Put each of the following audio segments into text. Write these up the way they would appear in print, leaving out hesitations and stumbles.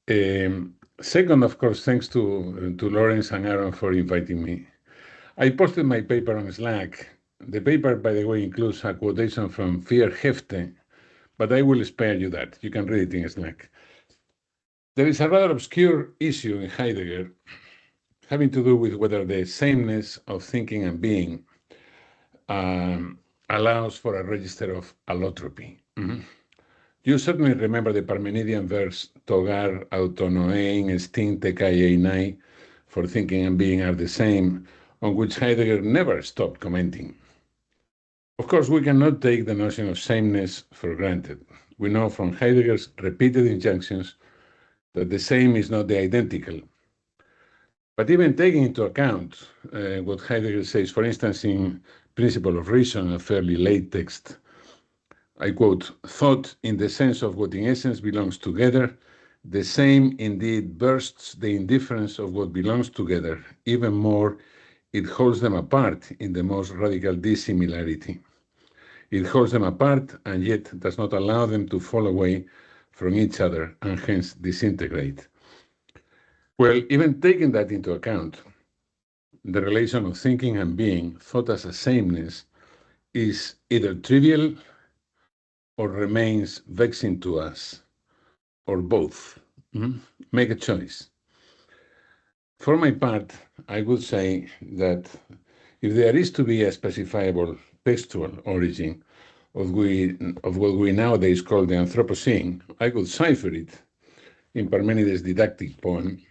Second, of course, thanks to Lawrence and Aaron for inviting me. I posted my paper on Slack. The paper, by the way, includes a quotation from Hefte, but I will spare you that. You can read it in Slack. There is a rather obscure issue in Heidegger having to do with whether the sameness of thinking and being allows for a register of allotropy. You certainly remember the Parmenidean verse, togar autonoein estinte kai einai, for thinking and being are the same, on which Heidegger never stopped commenting. Of course, we cannot take the notion of sameness for granted. We know from Heidegger's repeated injunctions that the same is not the identical. But even taking into account what Heidegger says, for instance, in Principle of Reason, a fairly late text, I quote, thought in the sense of what in essence belongs together, the same indeed bursts the indifference of what belongs together. Even more, it holds them apart in the most radical dissimilarity. It holds them apart and yet does not allow them to fall away from each other and hence disintegrate. Well, even taking that into account, the relation of thinking and being, thought as a sameness, is either trivial or remains vexing to us, or both. Make a choice. For my part, I would say that if there is to be a specifiable textual origin of what we nowadays call the Anthropocene, I could cipher it in Parmenides' didactic poem,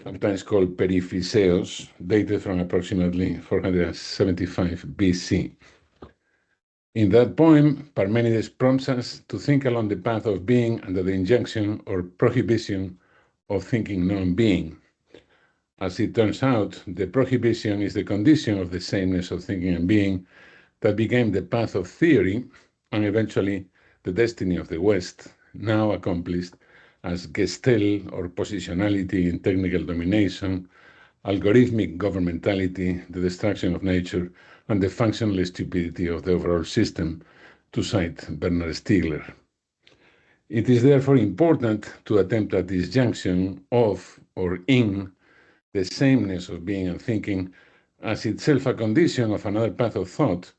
sometimes called Periphyseos, dated from approximately 475 BC. In that poem, Parmenides prompts us to think along the path of being under the injunction or prohibition of thinking non-being. As it turns out, the prohibition is the condition of the sameness of thinking and being that became the path of theory and eventually the destiny of the West, now accomplished as Gestell or positionality in technical domination, algorithmic governmentality, the destruction of nature, and the functional stupidity of the overall system, to cite Bernard Stiegler. It is therefore important to attempt a disjunction of or in the sameness of being and thinking as itself a condition of another path of thought,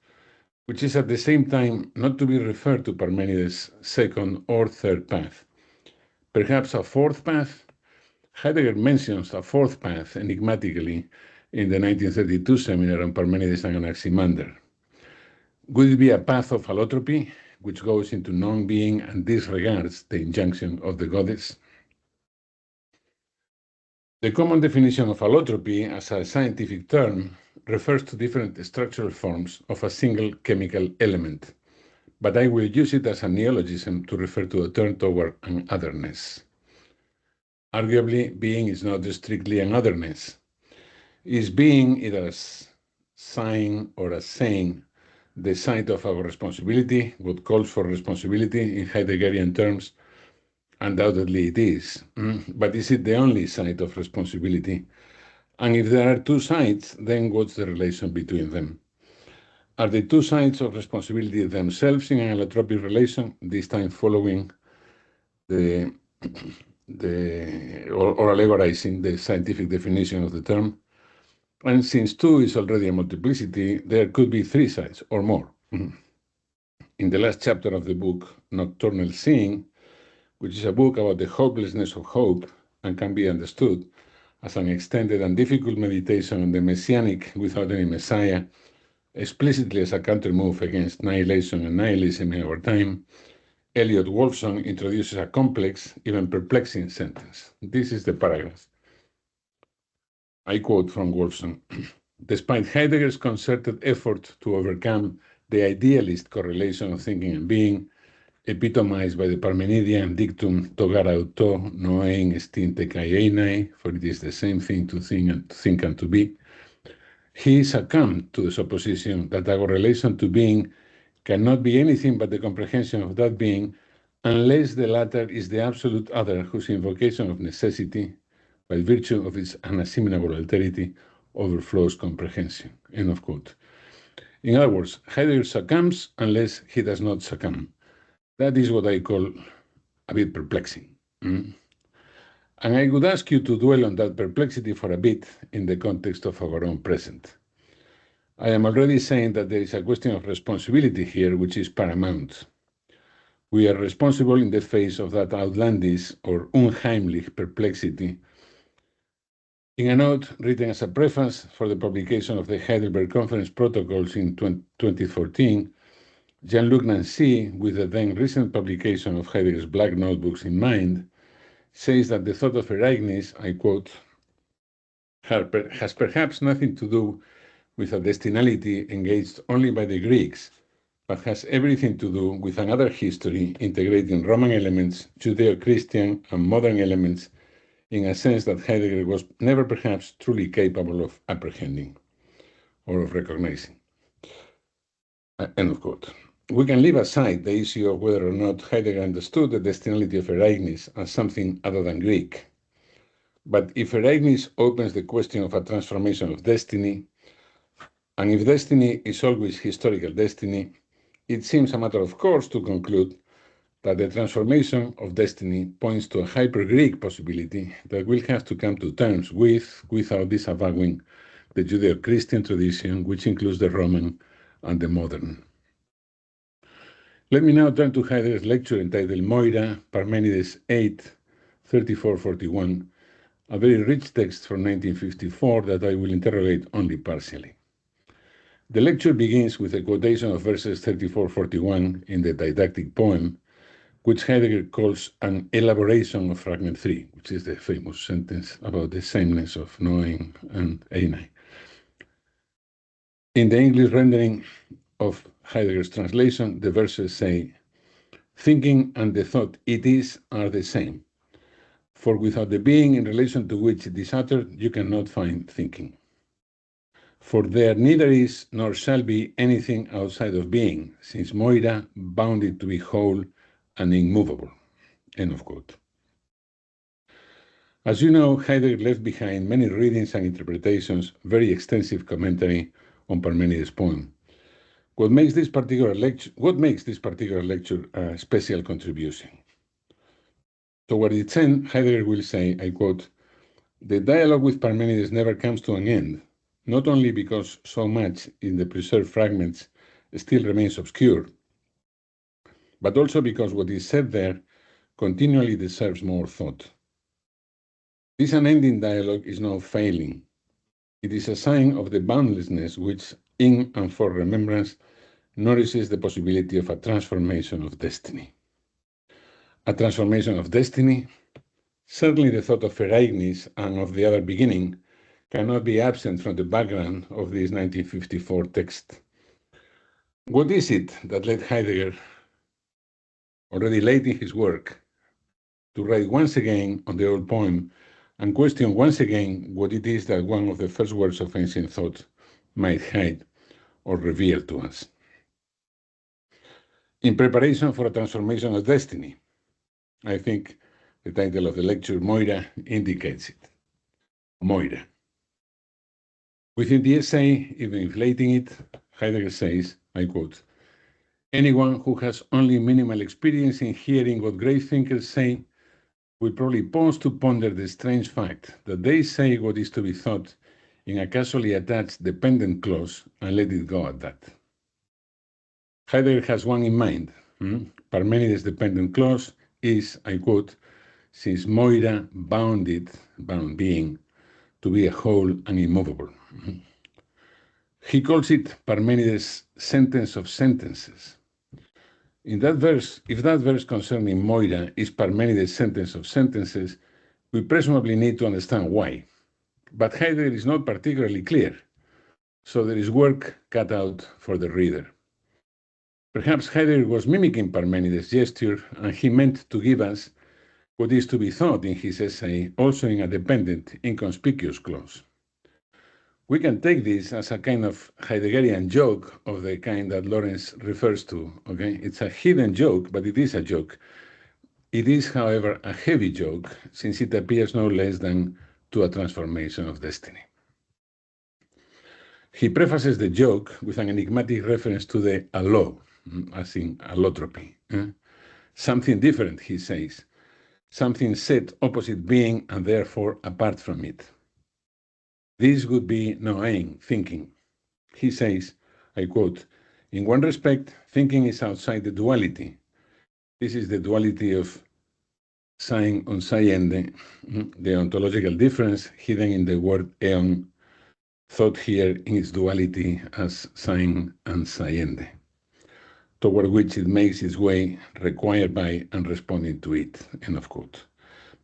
which is at the same time not to be referred to Parmenides' second or third path. Perhaps a fourth path? Heidegger mentions a fourth path enigmatically in the 1932 seminar on Parmenides and Anaximander. Would it be a path of allotropy, which goes into non-being and disregards the injunction of the goddess? The common definition of allotropy as a scientific term refers to different structural forms of a single chemical element, but I will use it as a neologism to refer to a turn toward an otherness. Arguably, being is not strictly an otherness. Is being either as sign or as saying the site of our responsibility, what calls for responsibility in Heideggerian terms? Undoubtedly it is. But is it the only site of responsibility? And if there are two sides, then what's the relation between them? Are the two sides of responsibility themselves in an allotropic relation, this time following or allegorizing the scientific definition of the term? And since two is already a multiplicity, there could be three sides or more. In the last chapter of the book, Nocturnal Seeing, which is a book about the hopelessness of hope and can be understood as an extended and difficult meditation on the messianic without any messiah, explicitly as a counter-move against nihilation and nihilism in our time, Elliot Wolfson introduces a complex, even perplexing sentence. This is the paragraph. I quote from Wolfson. Despite Heidegger's concerted effort to overcome the idealist correlation of thinking and being, epitomized by the Parmenidean dictum togar auto noein estinte kai einai, for it is the same thing to think and to be, he succumbed to the supposition that our relation to being cannot be anything but the comprehension of that being unless the latter is the absolute other whose invocation of necessity, by virtue of its unassimilable alterity, overflows comprehension. End of quote. In other words, Heidegger succumbs unless he does not succumb. That is what I call a bit perplexing. And I would ask you to dwell on that perplexity for a bit in the context of our own present. I am already saying that there is a question of responsibility here which is paramount. We are responsible in the face of that outlandish or unheimlich perplexity. In a note written as a preface for the publication of the Heidelberg Conference protocols in 2014, Jean-Luc Nancy, with the then recent publication of Heidegger's Black Notebooks in mind, says that the thought of Ereignis, I quote, has perhaps nothing to do with a destinality engaged only by the Greeks, but has everything to do with another history integrating Roman elements, Judeo-Christian, and modern elements in a sense that Heidegger was never perhaps truly capable of apprehending or of recognizing. End of quote. We can leave aside the issue of whether or not Heidegger understood the destinality of Ereignis as something other than Greek. But if Ereignis opens the question of a transformation of destiny, and if destiny is always historical destiny, it seems a matter of course to conclude that the transformation of destiny points to a hyper-Greek possibility that we'll have to come to terms with without disavowing the Judeo-Christian tradition, which includes the Roman and the modern. Let me now turn to Heidegger's lecture entitled Moira, Parmenides 8, 34-41, a very rich text from 1954 that I will interrogate only partially. The lecture begins with a quotation of verses 34-41 in the didactic poem, which Heidegger calls an elaboration of fragment 3, which is the famous sentence about the sameness of knowing and einai. In the English rendering of Heidegger's translation, the verses say, "Thinking and the thought it is are the same, for without the being in relation to which it is uttered, you cannot find thinking. For there neither is nor shall be anything outside of being, since Moira bound it to be whole and immovable." End of quote. As you know, Heidegger left behind many readings and interpretations, very extensive commentary on Parmenides' poem. What makes this particular lecture a special contribution? Toward its end, Heidegger will say, I quote, "The dialogue with Parmenides never comes to an end, not only because so much in the preserved fragments still remains obscure, but also because what is said there continually deserves more thought. This unending dialogue is no failing. It is a sign of the boundlessness which, in and for remembrance, nourishes the possibility of a transformation of destiny. A transformation of destiny, certainly the thought of Ereignis and of the other beginning, cannot be absent from the background of this 1954 text. What is it that led Heidegger, already late in his work, to write once again on the old poem and question once again what it is that one of the first words of ancient thought might hide or reveal to us? In preparation for a transformation of destiny, I think the title of the lecture, Moira, indicates it. Moira. Within the essay, even inflating it, Heidegger says, I quote, "Anyone who has only minimal experience in hearing what great thinkers say will probably pause to ponder the strange fact that they say what is to be thought in a casually attached dependent clause and let it go at that." Heidegger has one in mind. Parmenides' dependent clause is, I quote, "since Moira bound being, to be a whole and immovable." He calls it Parmenides' sentence of sentences. In that verse, if that verse concerning Moira is Parmenides' sentence of sentences, we presumably need to understand why. But Heidegger is not particularly clear, so there is work cut out for the reader. Perhaps Heidegger was mimicking Parmenides' gesture, and he meant to give us what is to be thought in his essay, also in a dependent, inconspicuous clause. We can take this as a kind of Heideggerian joke of the kind that Lawrence refers to, okay? It's a hidden joke, but it is a joke. It is, however, a heavy joke, since it appears no less than to a transformation of destiny. He prefaces the joke with an enigmatic reference to the allo, as in allotropy. Something different, he says. something set opposite being and therefore apart from it. This would be noein, thinking. He says, I quote, in one respect, thinking is outside the duality. This is the duality of sein und seiende, the ontological difference hidden in the word eon, thought here in its duality as sein and seiende, toward which it makes its way, required by and responding to it, end of quote.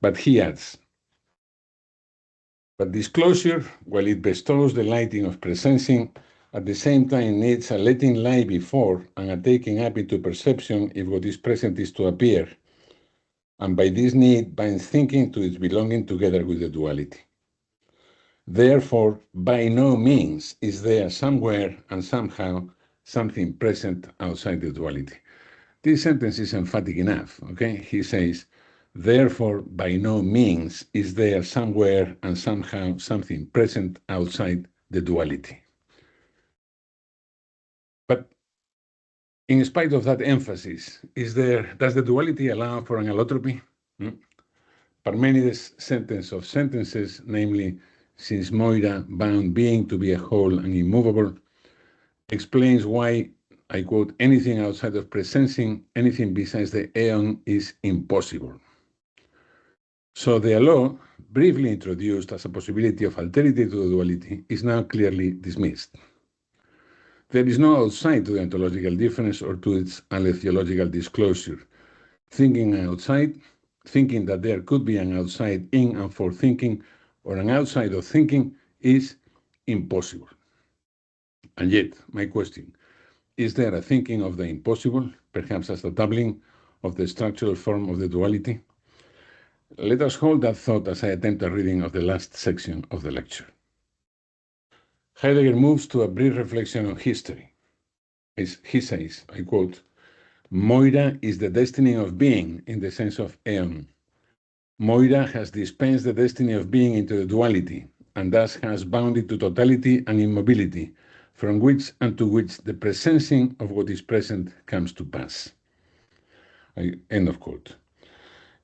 But he adds, but disclosure, while it bestows the lighting of presensing, at the same time needs a letting lie before and a taking up into perception if what is present is to appear, and by this need binds thinking to its belonging together with the duality. Therefore, by no means is there somewhere and somehow something present outside the duality. This sentence is emphatic enough, okay? He says, therefore, by no means is there somewhere and somehow something present outside the duality. But in spite of that emphasis, does the duality allow for an allotropy? Parmenides' sentence of sentences, namely, since Moira bound being to be a whole and immovable, explains why, I quote, anything outside of presensing, anything besides the aeon is impossible. So the law, briefly introduced as a possibility of alterity to the duality, is now clearly dismissed. There is no outside to the ontological difference or to its aletheological disclosure. Thinking outside, thinking that there could be an outside in and for thinking, or an outside of thinking, is impossible. And yet, my question, is there a thinking of the impossible, perhaps as a doubling of the structural form of the duality? Let us hold that thought as I attempt a reading of the last section of the lecture. Heidegger moves to a brief reflection on history. He says, I quote, Moira is the destiny of being in the sense of aeon. Moira has dispensed the destiny of being into the duality, and thus has bound it to totality and immobility, from which and to which the presensing of what is present comes to pass. End of quote.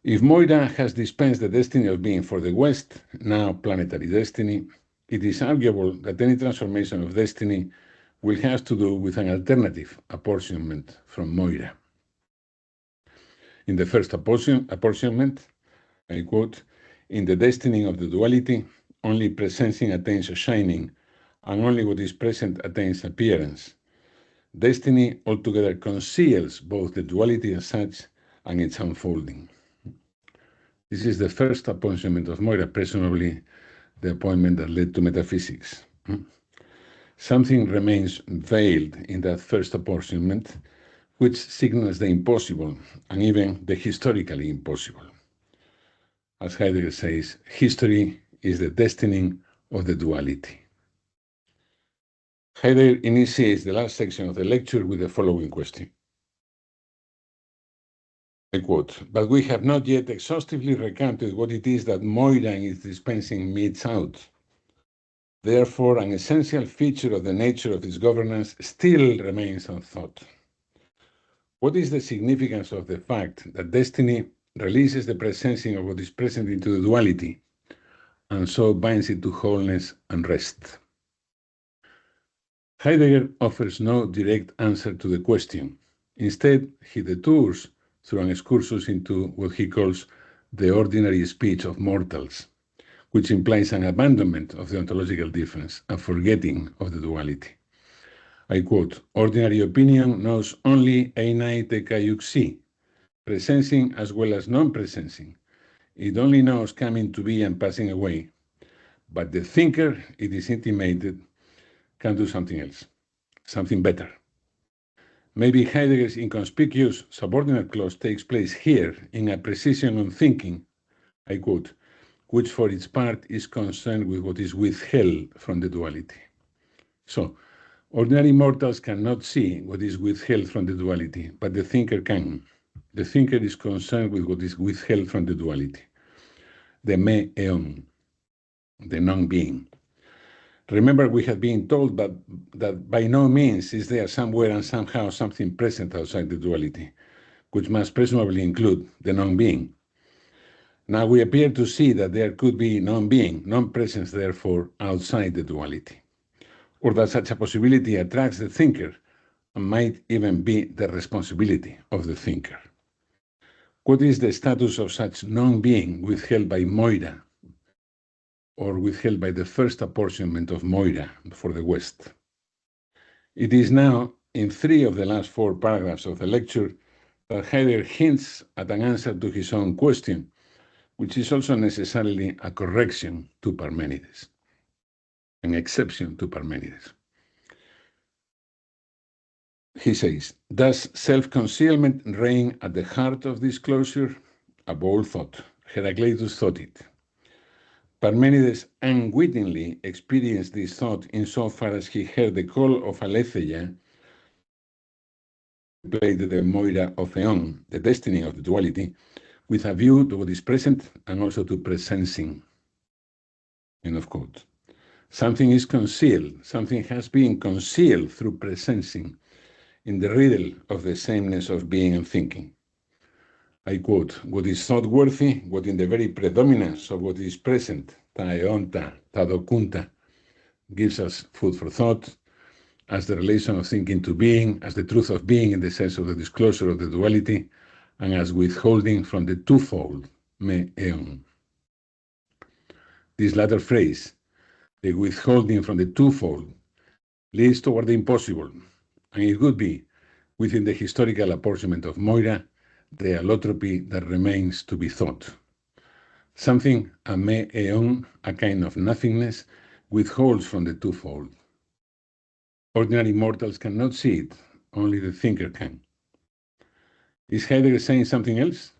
If Moira has dispensed the destiny of being for the West, now planetary destiny, it is arguable that any transformation of destiny will have to do with an alternative apportionment from Moira. In the first apportionment, I quote, in the destiny of the duality, only presensing attains a shining, and only what is present attains appearance. Destiny altogether conceals both the duality as such and its unfolding. This is the first apportionment of Moira, presumably the appointment that led to metaphysics. Something remains veiled in that first apportionment, which signals the impossible and even the historically impossible. As Heidegger says, history is the destiny of the duality. Heidegger initiates the last section of the lecture with the following question. I quote, but we have not yet exhaustively recounted what it is that Moira in its dispensing meets out. Therefore, an essential feature of the nature of its governance still remains unthought. What is the significance of the fact that destiny releases the presensing of what is present into the duality, and so binds it to wholeness and rest? Heidegger offers no direct answer to the question. Instead, he detours through an excursus into what he calls the ordinary speech of mortals, which implies an abandonment of the ontological difference, a forgetting of the duality. I quote, ordinary opinion knows only einai te kaiuxi, presensing as well as non-presensing. It only knows coming to be and passing away. But the thinker, it is intimated, can do something else, something better. Maybe Heidegger's inconspicuous subordinate clause takes place here in a precision on thinking, I quote, which for its part is concerned with what is withheld from the duality. So, ordinary mortals cannot see what is withheld from the duality, but the thinker can. The thinker is concerned with what is withheld from the duality, the me eon, the non-being. Remember, we have been told that by no means is there somewhere and somehow something present outside the duality, which must presumably include the non-being. Now we appear to see that there could be non-being, non-presence, therefore, outside the duality, or that such a possibility attracts the thinker and might even be the responsibility of the thinker. What is the status of such non-being withheld by Moira, or withheld by the first apportionment of Moira for the West? It is now, in 3 of the last 4 paragraphs of the lecture, that Heidegger hints at an answer to his own question, which is also necessarily a correction to Parmenides, an exception to Parmenides. He says, does self-concealment reign at the heart of disclosure? A bold thought. Heracleitus thought it. Parmenides unwittingly experienced this thought insofar as he heard the call of Aletheia, played the Moira of Theon, the destiny of the duality, with a view to what is present and also to presensing. End of quote. Something is concealed, something has been concealed through presensing in the riddle of the sameness of being and thinking. I quote, what is thought-worthy, what in the very predominance of what is present, ta eonta, ta dokunta, gives us food for thought, as the relation of thinking to being, as the truth of being in the sense of the disclosure of the duality, and as withholding from the twofold, me eon. This latter phrase, the withholding from the twofold, leads toward the impossible, and it would be, within the historical apportionment of Moira, the allotropy that remains to be thought. Something, a me eon, a kind of nothingness, withholds from the twofold. Ordinary mortals cannot see it, only the thinker can. Is Heidegger saying something else?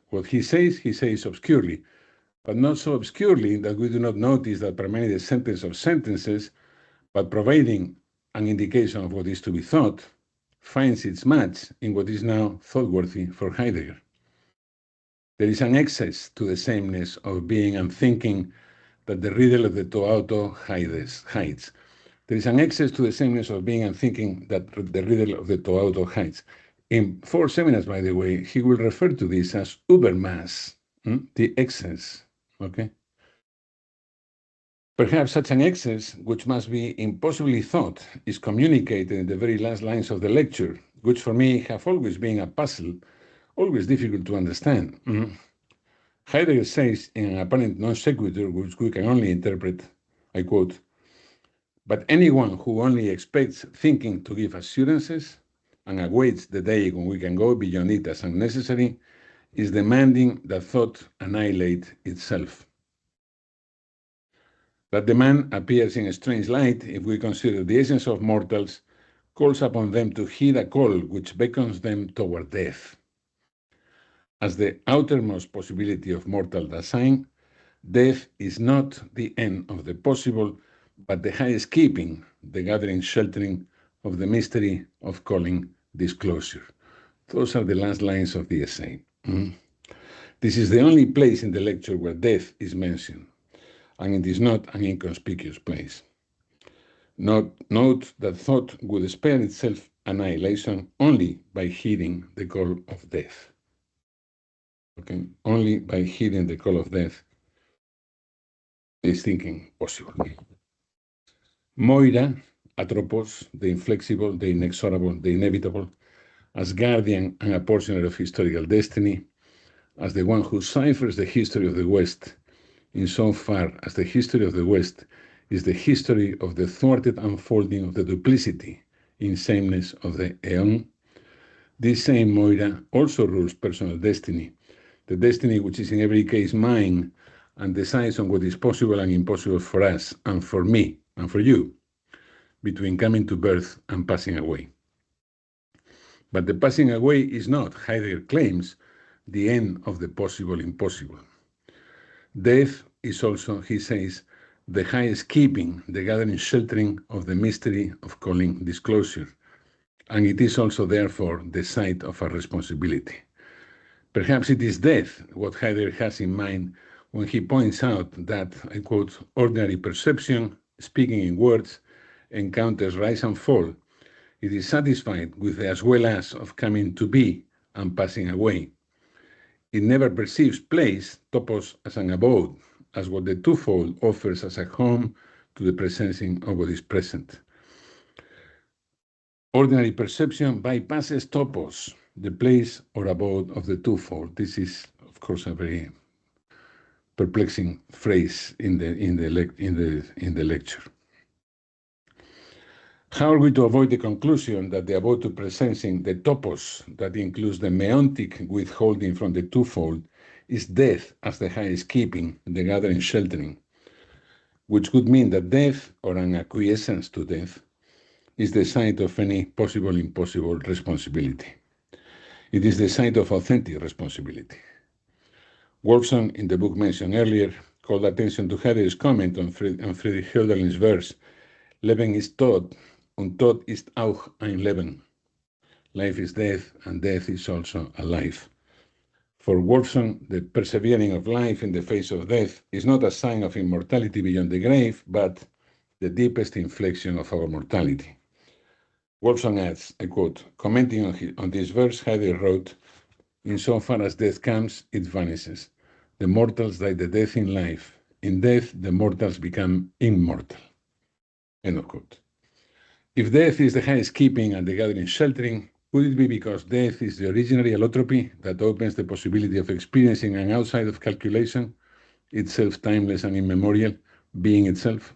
What he says obscurely, but not so obscurely that we do not notice that Parmenides' sentence of sentences, but providing an indication of what is to be thought, finds its match in what is now thought-worthy for Heidegger. There is an excess to the sameness of being and thinking that the riddle of the to auto hides. There is an excess to the sameness of being and thinking that the riddle of the to auto hides. In 4 seminars, by the way, he will refer to this as Übermaß, the excess, okay? Perhaps such an excess, which must be impossibly thought, is communicated in the very last lines of the lecture, which for me have always been a puzzle, always difficult to understand. Heidegger says in an apparent non sequitur, which we can only interpret, I quote, but anyone who only expects thinking to give assurances and awaits the day when we can go beyond it as unnecessary is demanding that thought annihilate itself. That demand appears in a strange light if we consider the essence of mortals calls upon them to heed a call which beckons them toward death. As the outermost possibility of mortal design, death is not the end of the possible, but the highest keeping, the gathering, sheltering of the mystery of calling disclosure. Those are the last lines of the essay. This is the only place in the lecture where death is mentioned, and it is not an inconspicuous place. Note that thought would spare itself annihilation only by heeding the call of death. Okay, only by heeding the call of death is thinking possible. Moira, atropos, the inflexible, the inexorable, the inevitable, as guardian and apportioner of historical destiny, as the one who ciphers the history of the West, insofar as the history of the West is the history of the thwarted unfolding of the duplicity in sameness of the aeon, this same Moira also rules personal destiny, the destiny which is in every case mine and decides on what is possible and impossible for us and for me and for you, between coming to birth and passing away. But the passing away is not, Heidegger claims, the end of the possible impossible. Death is also, he says, the highest keeping, the gathering, sheltering of the mystery of calling disclosure, and it is also, therefore, the site of our responsibility. Perhaps it is death what Heidegger has in mind when he points out that, I quote, ordinary perception, speaking in words, encounters rise and fall. It is satisfied with the as well as of coming to be and passing away. It never perceives place, topos, as an abode, as what the twofold offers as a home to the presensing of what is present. Ordinary perception bypasses topos, the place or abode of the twofold. This is, of course, a very perplexing phrase in the lecture. How are we to avoid the conclusion that the abode to presensing, the topos, that includes the meontic withholding from the twofold, is death as the highest keeping, the gathering sheltering, which would mean that death, or an acquiescence to death, is the site of any possible impossible responsibility. It is the site of authentic responsibility. Wolfson, in the book mentioned earlier, called attention to Heidegger's comment on Friedrich Hölderlin's verse, Leben ist Tod, und Tod ist auch ein Leben. Life is death, and death is also a life. For Wolfson, the persevering of life in the face of death is not a sign of immortality beyond the grave, but the deepest inflection of our mortality. Wolfson adds, I quote, commenting on this verse, Heidegger wrote, insofar as death comes, it vanishes. The mortals die the death in life. In death, the mortals become immortal. End of quote. If death is the highest keeping and the gathering sheltering, would it be because death is the original allotropy that opens the possibility of experiencing an outside of calculation, itself timeless and immemorial, being itself?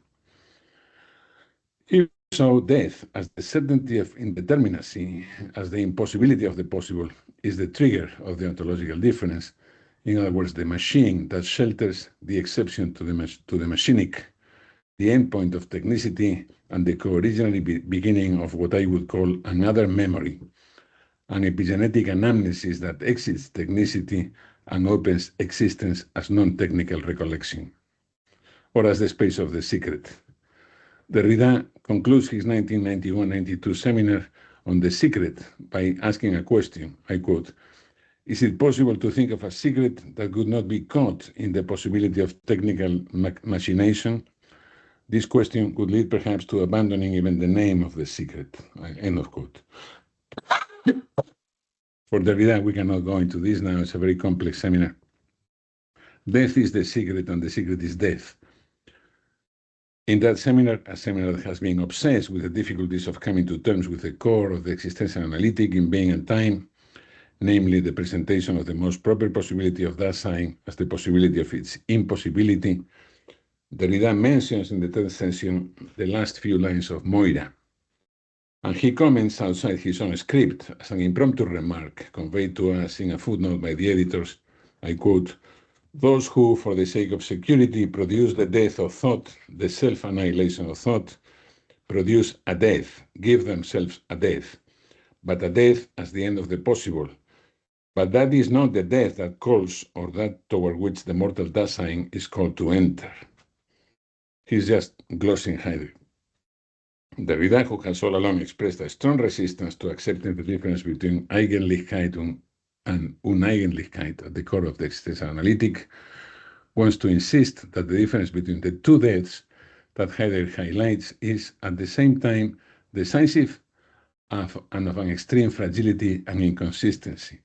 If so, death, as the certainty of indeterminacy, as the impossibility of the possible, is the trigger of the ontological difference. In other words, the machine that shelters the exception to the machinic, the endpoint of technicity, and the co-originary beginning of what I would call another memory, an epigenetic anamnesis that exits technicity and opens existence as non-technical recollection, or as the space of the secret. Derrida concludes his 1991-92 seminar on the secret by asking a question, I quote, is it possible to think of a secret that could not be caught in the possibility of technical machination? This question could lead perhaps to abandoning even the name of the secret, end of quote. For Derrida, we cannot go into this now, it's a very complex seminar. Death is the secret, and the secret is death. In that seminar, a seminar that has been obsessed with the difficulties of coming to terms with the core of the existential analytic in being and time, namely the presentation of the most proper possibility of Dasein as the possibility of its impossibility, Derrida mentions in the third session the last few lines of Moira, and he comments outside his own script as an impromptu remark conveyed to us in a footnote by the editors, I quote, those who, for the sake of security, produce the death of thought, the self-annihilation of thought, produce a death, give themselves a death, but a death as the end of the possible. But that is not the death that calls, or that toward which the mortal Dasein is called to enter. He's just glossing Heidegger. Derrida, who has all along expressed a strong resistance to accepting the difference between Eigentlichkeit and Uneigentlichkeit at the core of the existential analytic, wants to insist that the difference between the two deaths that Heidegger highlights is at the same time decisive and of an extreme fragility and inconsistency.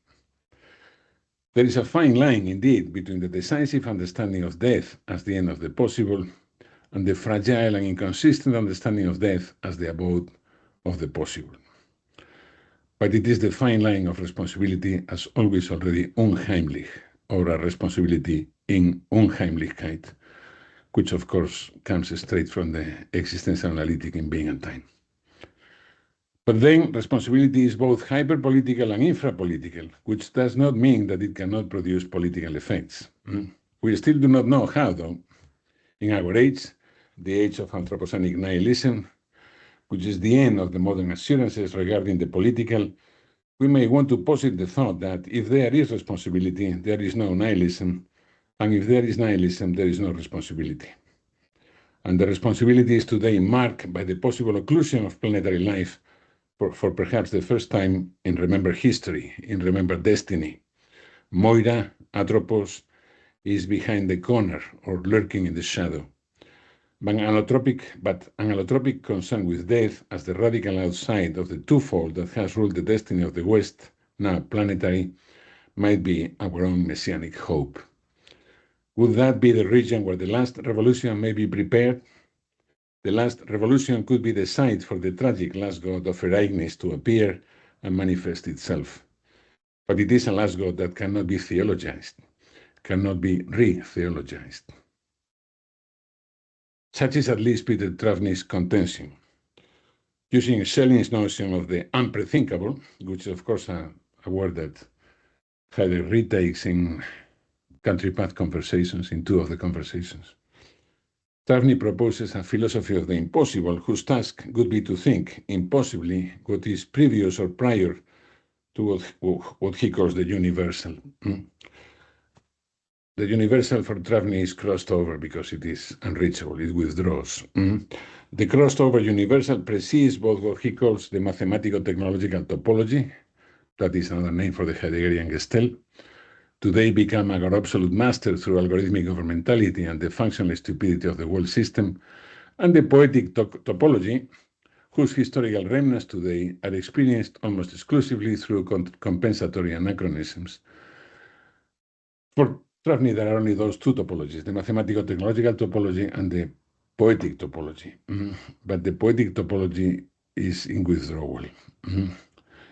There is a fine line, indeed, between the decisive understanding of death as the end of the possible and the fragile and inconsistent understanding of death as the abode of the possible. But it is the fine line of responsibility as always already unheimlich, or a responsibility in Unheimlichkeit, which of course comes straight from the existential analytic in being and time. But then responsibility is both hyperpolitical and infrapolitical, which does not mean that it cannot produce political effects. We still do not know how, though. In our age, the age of anthropocenic nihilism, which is the end of the modern assurances regarding the political, we may want to posit the thought that if there is responsibility, there is no nihilism, and if there is nihilism, there is no responsibility. And the responsibility is today marked by the possible occlusion of planetary life for perhaps the first time in remembered history, in remembered destiny. Moira, Atropos, is behind the corner or lurking in the shadow. But an allotropic concern with death as the radical outside of the twofold that has ruled the destiny of the West, now planetary, might be our own messianic hope. Would that be the region where the last revolution may be prepared? The last revolution could be the site for the tragic last god of Eraignis to appear and manifest itself. But it is a last god that cannot be theologized, cannot be re-theologized. Such is at least Peter Travni's contention. Using Schelling's notion of the unprethinkable, which is of course a word that Heidegger retakes in Country Path Conversations, in two of the conversations. Travni proposes a philosophy of the impossible, whose task would be to think impossibly what is previous or prior to what he calls the universal. The universal for Travni is crossed over because it is unreachable, it withdraws. The crossed over universal precedes both what he calls the mathematico-technological topology, that is another name for the Heideggerian Gestell, today become our absolute master through algorithmic governmentality and the functional stupidity of the world system, and the poetic topology, whose historical remnants today are experienced almost exclusively through compensatory anachronisms. For Travni, there are only those two topologies, the mathematico-technological topology and the poetic topology. But the poetic topology is in withdrawal.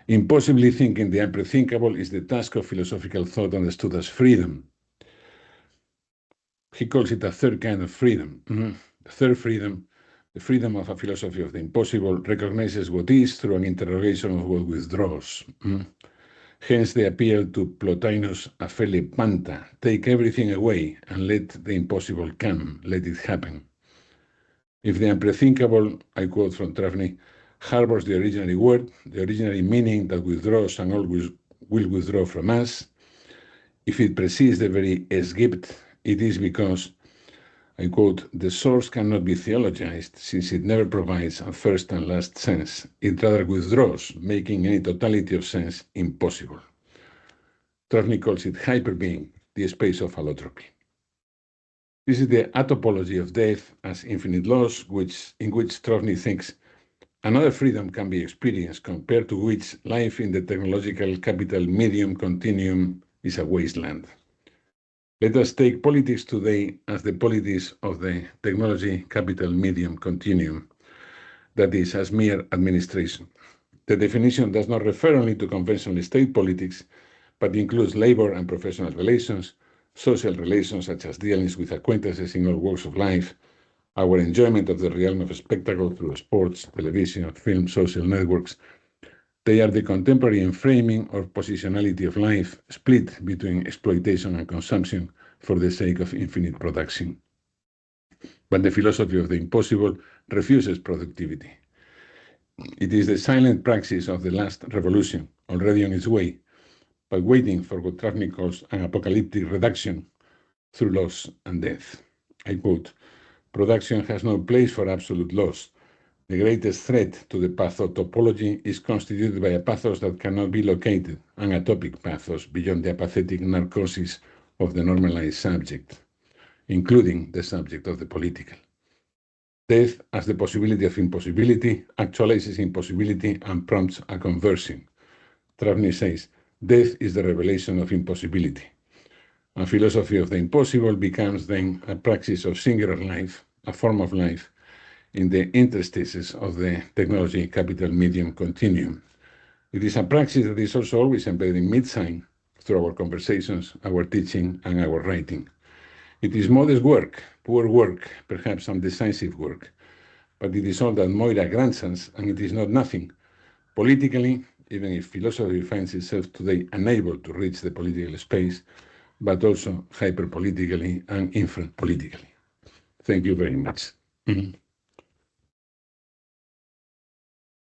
Impossibly thinking the unprethinkable is the task of philosophical thought understood as freedom. He calls it a third kind of freedom. The third freedom, the freedom of a philosophy of the impossible, recognizes what is through an interrogation of what withdraws. Hence the appeal to Plotinus' Afele Panta, take everything away and let the impossible come, let it happen. If the unprethinkable, I quote from Travni, harbors the originary word, the originary meaning that withdraws and always will withdraw from us, if it precedes the very esgibt, it is because, I quote, the source cannot be theologized since it never provides a first and last sense. It rather withdraws, making any totality of sense impossible. Travni calls it hyperbeing, the space of allotropy. This is the atopology of death as infinite loss, in which Travni thinks another freedom can be experienced, compared to which life in the technological capital medium continuum is a wasteland. Let us take politics today as the politics of the technology capital medium continuum, that is, as mere administration. The definition does not refer only to conventional state politics, but includes labor and professional relations, social relations such as dealings with acquaintances in all walks of life, our enjoyment of the realm of spectacle through sports, television, film, social networks. They are the contemporary enframing or positionality of life, split between exploitation and consumption for the sake of infinite production. But the philosophy of the impossible refuses productivity. It is the silent praxis of the last revolution, already on its way, but waiting for what Travni calls an apocalyptic reduction through loss and death. I quote, production has no place for absolute loss. The greatest threat to the pathotopology is constituted by a pathos that cannot be located, an atopic pathos beyond the apathetic narcosis of the normalized subject, including the subject of the political. Death, as the possibility of impossibility, actualizes impossibility and prompts a conversion. Travni says, death is the revelation of impossibility. A philosophy of the impossible becomes then a praxis of singular life, a form of life, in the interstices of the technology capital medium continuum. It is a praxis that is also always embedded in mid-sign through our conversations, our teaching, and our writing. It is modest work, poor work, perhaps undecisive work, but it is all that Moira grants us, and it is not nothing. Politically, even if philosophy finds itself today unable to reach the political space, but also hyper-politically and infra-politically. Thank you very much.